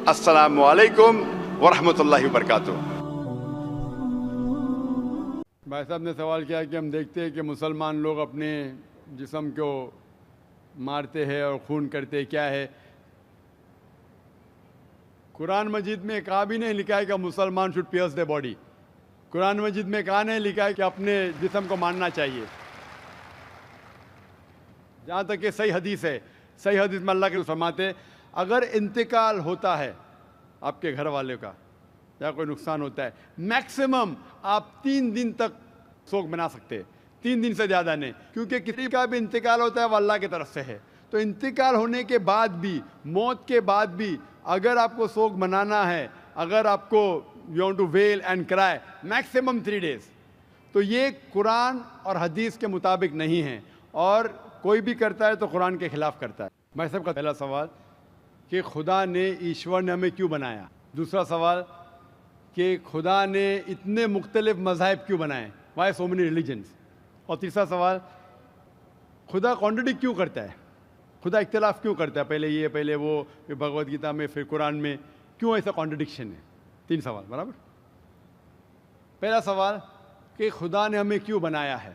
السلام علیکم ورحمۃ اللہ وبرکاتہ۔ بھائی صاحب نے سوال کیا کہ ہم دیکھتے ہیں کہ مسلمان لوگ اپنے جسم کو مارتے ہیں اور خون کرتے، کیا ہے؟ قرآن مجید میں کہا بھی نہیں لکھا ہے کہ مسلمان شوڈ پیئرس دی باڈی۔ قرآن مجید میں کہا نہیں لکھا ہے کہ اپنے جسم کو مارنا چاہیے۔ جہاں تک کہ صحیح حدیث ہے، صحیح حدیث میں اللہ کے فرماتے اگر انتقال ہوتا ہے آپ کے گھر والے کا یا کوئی نقصان ہوتا ہے، میکسیمم آپ 3 دن تک سوگ بنا سکتے ہیں، 3 دن سے زیادہ نہیں، کیونکہ کسی کا بھی انتقال ہوتا ہے وہ اللہ کی طرف سے ہے۔ تو انتقال ہونے کے بعد بھی، موت کے بعد بھی اگر آپ کو سوگ منانا ہے، اگر آپ کو you want to wheel and کرائے، میکسیمم 3 days۔ تو یہ قرآن اور حدیث کے مطابق نہیں ہے، اور کوئی بھی کرتا ہے تو قرآن کے خلاف کرتا ہے۔ میں سب کا پہلا سوال کہ خدا نے، ایشور نے ہمیں کیوں بنایا؟ دوسرا سوال کہ خدا نے اتنے مختلف مذاہب کیوں بنائے؟ Why so many religions? اور تیسرا سوال خدا کانٹرڈکٹ کیوں کرتا ہے؟ خدا اختلاف کیوں کرتا ہے؟ پہلے یہ، پہلے وہ، پھر بھگوت گیتا میں، پھر قرآن میں، کیوں ایسا کانٹرڈکشن ہے؟ 3 سوال، برابر؟ پہلا سوال کہ خدا نے ہمیں کیوں بنایا ہے،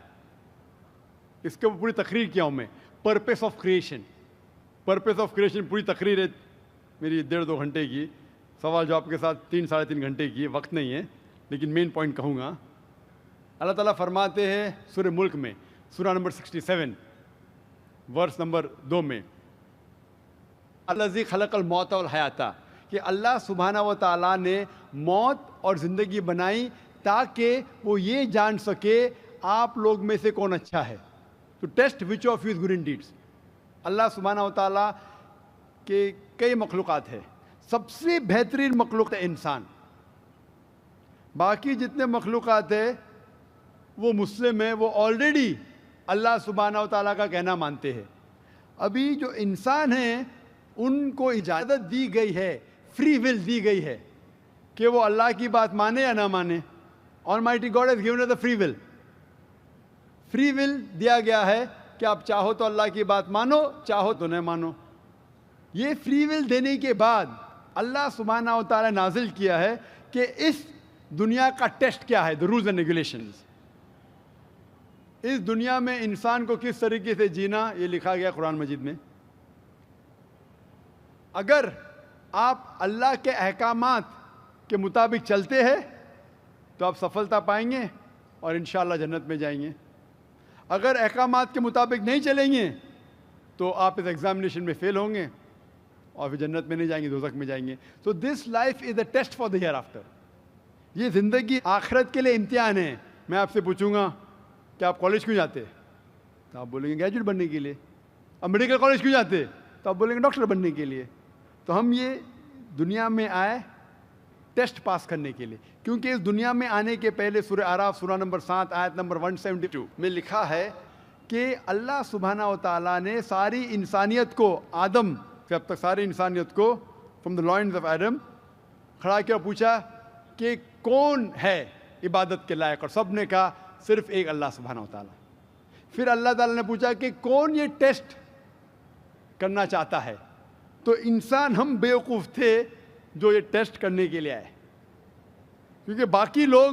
اس کے اوپر پوری تقریر کیا ہوں میں، purpose of creation. Purpose of creation پوری تقریر ہے میری 1.5-2 گھنٹے کی، سوال جواب کے ساتھ 3-3.5 گھنٹے کی، وقت نہیں ہے، لیکن مین پوائنٹ کہوں گا۔ اللہ تعالیٰ فرماتے ہیں سورہ ملک میں، سورہ نمبر 67 ورس نمبر 2 میں، الذی خلق الموت والحیات، کہ اللہ سبحانہ و تعالیٰ نے موت اور زندگی بنائی تاکہ وہ یہ جان سکے آپ لوگ میں سے کون اچھا ہے، to test which of you is good in deeds. اللہ سبحانہ و تعالیٰ کے کئی مخلوقات ہیں، سب سے بہترین مخلوق ہے انسان۔ باقی جتنے مخلوقات ہیں وہ مسلم ہیں، وہ آلریڈی اللہ سبحانہ و تعالیٰ کا کہنا مانتے ہیں۔ ابھی جو انسان ہیں ان کو اجازت دی گئی ہے، فری ول دی گئی ہے کہ وہ اللہ کی بات مانے یا نہ مانے۔ Almighty God has given us the free will۔ Free will دیا گیا ہے کہ آپ چاہو تو اللہ کی بات مانو، چاہو تو نہ مانو۔ یہ فری ول دینے کے بعد اللہ سبحانہ و تعالیٰ نازل کیا ہے کہ اس دنیا کا ٹیسٹ کیا ہے، the rules and regulations۔ اس دنیا میں انسان کو کس طریقے سے جینا، یہ لکھا گیا قرآن مجید میں۔ اگر آپ اللہ کے احکامات کے مطابق چلتے ہیں تو آپ سفلتا پائیں گے اور انشاءاللہ جنت میں جائیں گے۔ اگر احکامات کے مطابق نہیں چلیں گے تو آپ اس ایگزامینیشن میں فیل ہوں گے اور پھر جنت میں نہیں جائیں گے، دوزخ میں جائیں گے۔ So this life is a test for the hereafter۔ یہ زندگی آخرت کے لیے امتحان ہے۔ میں آپ سے پوچھوں گا کہ آپ کالج کیوں جاتے؟ تو آپ بولیں گے گریجویٹ بننے کے لیے۔ اب میڈیکل کالج کیوں جاتے؟ تو آپ بولیں گے ڈاکٹر بننے کے لیے۔ تو ہم یہ دنیا میں آئے ٹیسٹ پاس کرنے کے لیے، کیونکہ اس دنیا میں آنے کے پہلے سورہ اعراف سورہ نمبر 7 آیت نمبر 172 میں لکھا ہے کہ اللہ سبحانہ و تعالیٰ نے ساری انسانیت کو، آدم سے اب تک ساری انسانیت کو، from the lines of Adam, کھڑا کیا، پوچھا کہ کون ہے عبادت کے لائق، اور سب نے کہا صرف ایک اللہ سبحانہ و تعالیٰ۔ پھر اللہ تعالیٰ نے پوچھا کہ کون یہ ٹیسٹ کرنا چاہتا ہے؟ تو انسان ہم بیوقوف تھے جو یہ ٹیسٹ کرنے کے لیے آئے، کیونکہ باقی لوگ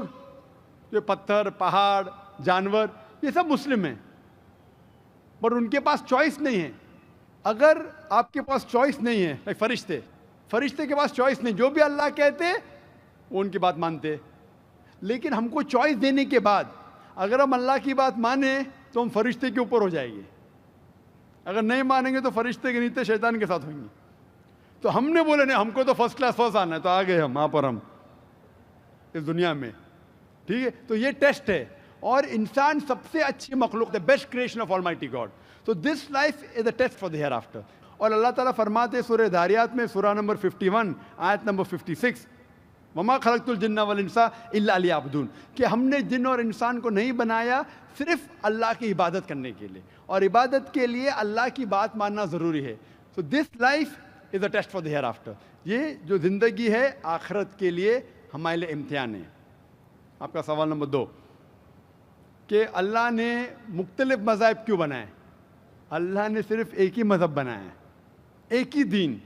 جو پتھر، پہاڑ، جانور، یہ سب مسلم ہیں، پر ان کے پاس چوائس نہیں ہے۔ اگر آپ کے پاس چوائس نہیں ہے، فرشتے کے پاس چوائس نہیں، جو بھی اللہ کہتے وہ ان کی بات مانتے، لیکن ہم کو چوائس دینے کے بعد اگر ہم اللہ کی بات مانیں تو ہم فرشتے کے اوپر ہو جائیں گے، اگر نہیں مانیں گے تو فرشتے کے نیچے شیطان کے ساتھ ہوئیں گے۔ تو ہم نے بولے نہیں، ہم کو تو فرسٹ کلاس فرسٹ آنا ہے، تو آ گئے ہم وہاں پر، ہم اس دنیا میں، ٹھیک ہے۔ تو یہ ٹیسٹ ہے، اور انسان سب سے اچھی مخلوق ہے، best creation of almighty God. تو this life is a test for the hereafter. اور اللہ تعالیٰ فرماتے سورہ داریات میں، سورہ نمبر 51 آیت نمبر 56، وما خلقت الجن والانس الا لیعبدون، کہ ہم نے جن اور انسان کو نہیں بنایا صرف اللہ کی عبادت کرنے کے لیے، اور عبادت کے لیے اللہ کی بات ماننا ضروری ہے۔ So this life is a test for the hereafter. یہ جو زندگی ہے آخرت کے لیے ہمارے لیے امتحان ہے۔ آپ کا سوال نمبر 2 کہ اللہ نے مختلف مذاہب کیوں بنائے؟ اللہ نے صرف ایک ہی مذہب بنایا ہے، ایک ہی دین،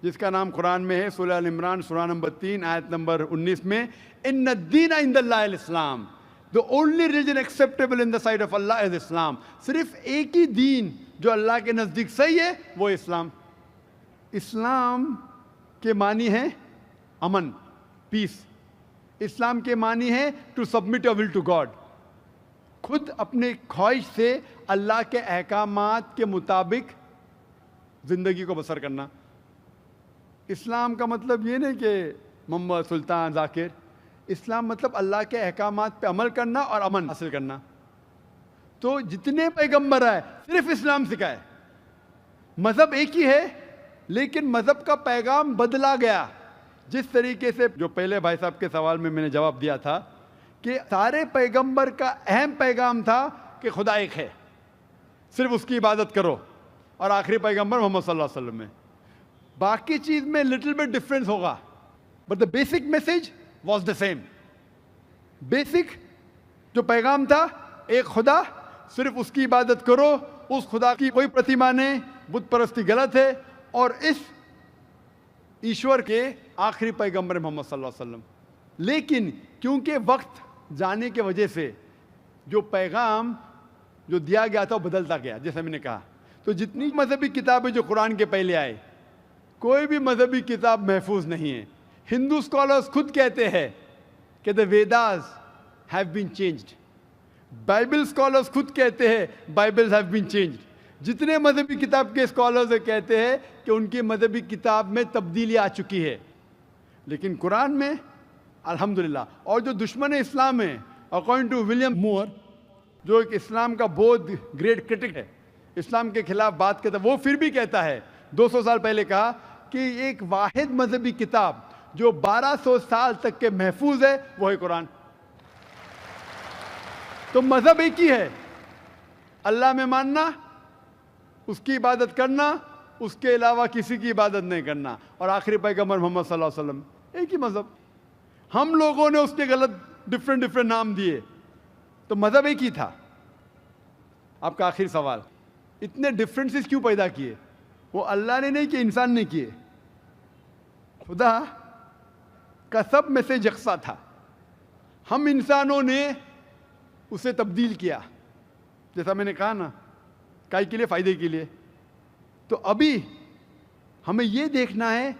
جس کا نام قرآن میں ہے سورہ ال عمران سورہ نمبر 3 آیت نمبر 19 میں، ان الدین عند اللہ الاسلام، the only religion acceptable in the sight of Allah is Islam. صرف ایک ہی دین جو اللہ کے نزدیک صحیح ہے وہ اسلام. اسلام کے معنی ہے امن، پیس. اسلام کے معنی ہے to submit your will to God, خود اپنے خواہش سے اللہ کے احکامات کے مطابق زندگی کو بسر کرنا. اسلام کا مطلب یہ نہیں کہ محمد سلطان ذاکر. اسلام مطلب اللہ کے احکامات پہ عمل کرنا اور امن حاصل کرنا. تو جتنے پیغمبر آئے صرف اسلام سکھائے. مذہب ایک ہی ہے لیکن مذہب کا پیغام بدلا گیا. جس طریقے سے جو پہلے بھائی صاحب کے سوال میں نے جواب دیا تھا کہ سارے پیغمبر کا اہم پیغام تھا کہ خدا ایک ہے، صرف اس کی عبادت کرو، اور آخری پیغمبر محمد صلی اللہ علیہ وسلم میں باقی چیز میں لٹل بٹ ڈفرینس ہوگا، but the basic message was the same. Basic جو پیغام تھا ایک خدا، صرف اس کی عبادت کرو، اس خدا کی کوئی پرتیما نہیں، بت پرستی غلط ہے. اور اس ایشور کے آخری پیغمبر محمد صلی اللہ علیہ وسلم. لیکن کیونکہ وقت جانے کی وجہ سے جو پیغام جو دیا گیا تھا وہ بدلتا گیا، جیسے میں نے کہا. تو جتنی مذہبی کتابیں جو قرآن کے پہلے آئے، کوئی بھی مذہبی کتاب محفوظ نہیں ہے. ہندو اسکالرس خود کہتے ہیں کہ the Vedas have been changed. Bible scholars خود کہتے ہیں بائبل ہیو بین چینجڈ. جتنے مذہبی کتاب کے اسکالرز کہتے ہیں کہ ان کی مذہبی کتاب میں تبدیلی آ چکی ہے. لیکن قرآن میں الحمدللہ. اور جو دشمن اسلام ہیں اکارڈنگ ٹو ولیم مور، جو ایک اسلام کا بہت گریٹ کرٹک ہے، اسلام کے خلاف بات کرتا ہے، وہ پھر بھی کہتا ہے 200 سال پہلے کہا کہ ایک واحد مذہبی کتاب جو 1200 سال تک کے محفوظ ہے وہ ہے قرآن. تو مذہب ایک ہی ہے، اللہ میں ماننا، اس کی عبادت کرنا، اس کے علاوہ کسی کی عبادت نہیں کرنا. اور آخری پیغمبر محمد صلی اللہ علیہ وسلم ایک ہی مذہب. ہم لوگوں نے اس کے غلط ڈفرینٹ نام دیے، تو مذہب ایک ہی تھا. آپ کا آخری سوال، اتنے ڈفرینسز کیوں پیدا کیے؟ وہ اللہ نے نہیں کیے، انسان نے کیے. خدا کا سب میں سے یکساں تھا، ہم انسانوں نے اسے تبدیل کیا. جیسا میں نے کہا نا، کائی کے لیے؟ فائدے کے لیے. تو ابھی ہمیں یہ دیکھنا ہے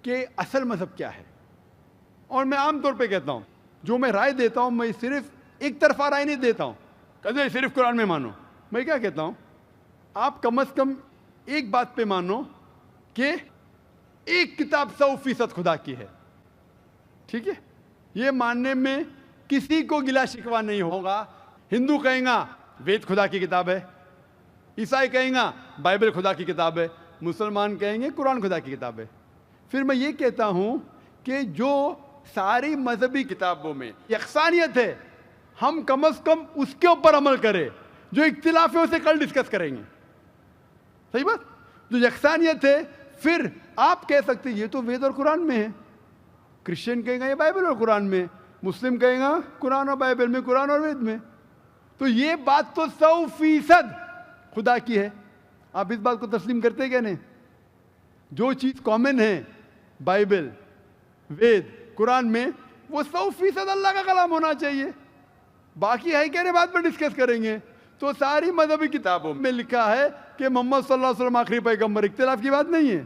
کہ اصل مذہب کیا ہے. اور میں عام طور پہ کہتا ہوں، جو میں رائے دیتا ہوں میں صرف ایک طرفہ رائے نہیں دیتا ہوں کہ صرف قرآن میں مانو. میں کیا کہتا ہوں، آپ کم از کم ایک بات پہ مانو کہ ایک کتاب 100% خدا کی ہے. ٹھیک ہے؟ یہ ماننے میں کسی کو گلا شکوہ نہیں ہوگا. ہندو کہیں گا وید خدا کی کتاب ہے، عیسائی کہیں گا بائبل خدا کی کتاب ہے، مسلمان کہیں گے قرآن خدا کی کتاب ہے. پھر میں یہ کہتا ہوں کہ جو ساری مذہبی کتابوں میں یکسانیت ہے، ہم کم از کم اس کے اوپر عمل کریں. جو اختلاف ہے اسے کل ڈسکس کریں گے. صحیح بات؟ جو یکسانیت ہے، پھر آپ کہہ سکتے یہ تو وید اور قرآن میں ہے. کرسچن کہیں گا یہ بائبل اور قرآن میں، مسلم کہیں گا قرآن اور بائبل میں، قرآن اور وید میں. تو یہ بات تو 100% خدا کی ہے. آپ اس بات کو تسلیم کرتے کیا نہیں؟ جو چیز کامن ہے بائبل، وید، قرآن میں، وہ 100% اللہ کا کلام ہونا چاہیے. باقی ہے کہنے بات پر ڈسکس کریں گے. تو ساری مذہبی کتابوں میں لکھا ہے کہ محمد صلی اللہ علیہ وسلم آخری پیغمبر. اختلاف کی بات نہیں ہے.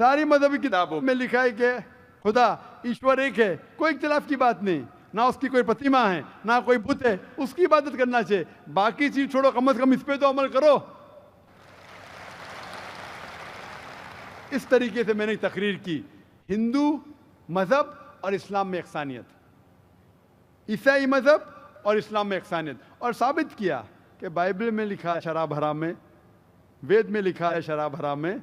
ساری مذہبی کتابوں میں لکھا ہے کہ خدا ایشور ایک ہے. کوئی اختلاف کی بات نہیں. نہ اس کی کوئی پرتیما ہے، نہ کوئی بت ہے. اس کی عبادت کرنا چاہیے. باقی چیز چھوڑو، کم از کم اس پہ تو عمل کرو. اس طریقے سے میں نے تقریر کی ہندو مذہب اور اسلام میں یکسانیت، عیسائی مذہب اور اسلام میں یکسانیت، اور ثابت کیا کہ بائبل میں لکھا ہے شراب حرام ہے، وید میں لکھا ہے شراب حرام ہے،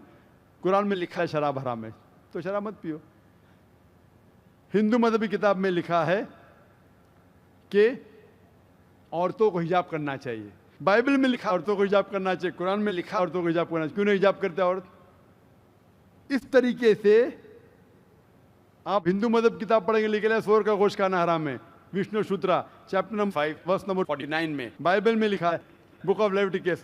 قرآن میں لکھا ہے شراب حرام ہے، تو شراب مت پیو. ہندو مذہبی کتاب میں لکھا ہے کہ عورتوں کو حجاب کرنا چاہیے. بائبل میں لکھا عورتوں کو حجاب کرنا چاہیے، قرآن میں لکھا عورتوں کو حجاب کرنا چاہیے. کیوں نہیں حجاب کرتے عورت؟ اس طریقے سے آپ ہندو مذہب کتاب پڑھیں گے، لکھا ہے سور کا گوشت کھانا حرام ہے، وشنو شوترا چیپٹر نمبر 5 ورس نمبر 49 میں. بائبل میں لکھا ہے بک آف لیویٹیکس